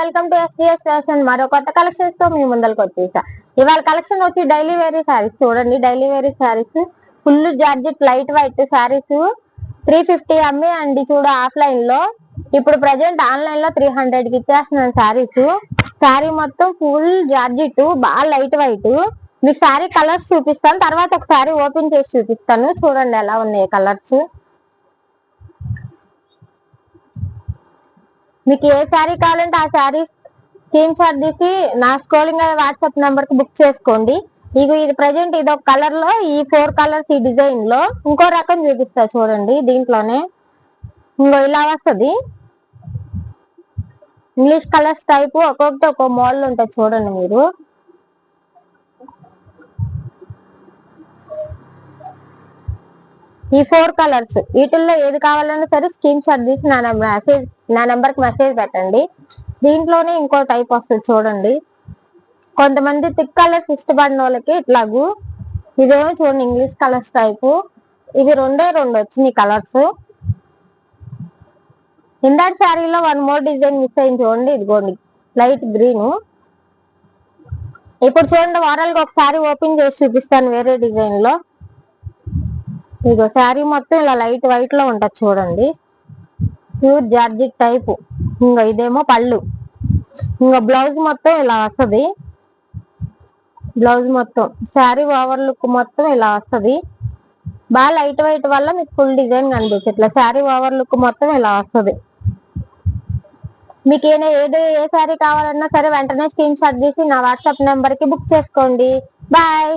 Welcome to SDS fashion. మరో కొత్త collections తో మీ ముందరకు వచ్చేసా. ఇవాళ కలెక్షన్ వచ్చి డైలీ వేరీ శారీస్ చూడండి. Daily vary saris full georgette light white saris 350 అమ్మి అండి చూడు ఆఫ్లైన్ లో. ఇప్పుడు ప్రజెంట్ ఆన్లైన్ లో 300 కి ఇచ్చేస్తున్నాను శారీస్. శారీ మొత్తం ఫుల్ జార్జెట్ బాగా లైట్ వైట్. మీకు శారీ కలర్స్ చూపిస్తాను, తర్వాత ఒక శారీ ఓపెన్ చేసి చూపిస్తాను. చూడండి ఎలా ఉన్నాయి కలర్స్. మీకు ఏ శారీ కావాలంటే ఆ శారీ స్క్రీన్ షాట్ తీసి నా స్క్రోలింగ్ అయ్యే వాట్సాప్ నెంబర్ కి బుక్ చేసుకోండి. ఇది ప్రజెంట్ ఇది ఒక కలర్ లో, ఈ 4 కలర్స్ ఈ డిజైన్ లో ఇంకో రకం చూపిస్తా చూడండి. దీంట్లోనే ఇలా వస్తుంది ఇంగ్లీష్ కలర్స్ టైప్, ఒక్కొక్కటి ఒక్కో మోడల్ ఉంటుంది చూడండి. మీరు ఈ 4 కలర్స్ వీటిల్లో ఏది కావాలన్నా సరే స్క్రీన్ షాట్ తీసి నా నెంబర్ కి మెసేజ్ పెట్టండి. దీంట్లోనే ఇంకో టైప్ వస్తుంది చూడండి. కొంతమంది థిక్ కలర్స్ ఇష్టపడిన వాళ్ళకి ఇట్లాగూ ఇదేమో చూడండి ఇంగ్లీష్ కలర్స్ టైపు. ఇవి రెండే వచ్చినాయి కలర్స్. ఇందాటి శారీలో 1 మోర్ డిజైన్ మిస్ అయింది చూడండి. ఇదిగోండి లైట్ గ్రీన్. ఇప్పుడు చూడండి ఓవరాల్ గా ఒకసారి ఓపెన్ చేసి చూపిస్తాను వేరే డిజైన్ లో. ఇదిగో శారీ మొత్తం ఇలా లైట్ వైట్ లో ఉంటుంది చూడండి. Pure georgette type. ఇదేమో పళ్ళు. బ్లౌజ్ మొత్తం ఇలా వస్తుంది. బ్లౌజ్ మొత్తం శారీ ఓవర్ లుక్ మొత్తం ఇలా వస్తుంది. బాగా లైట్ వైట్ వల్ల మీకు ఫుల్ డిజైన్ కనిపిస్తుంది. ఇట్లా శారీ ఓవర్ లుక్ మొత్తం ఇలా వస్తుంది. మీకు ఏ శారీ కావాలన్నా సరే వెంటనే స్క్రీన్ షాట్ తీసి నా వాట్సాప్ నెంబర్ కి బుక్ చేసుకోండి. బాయ్.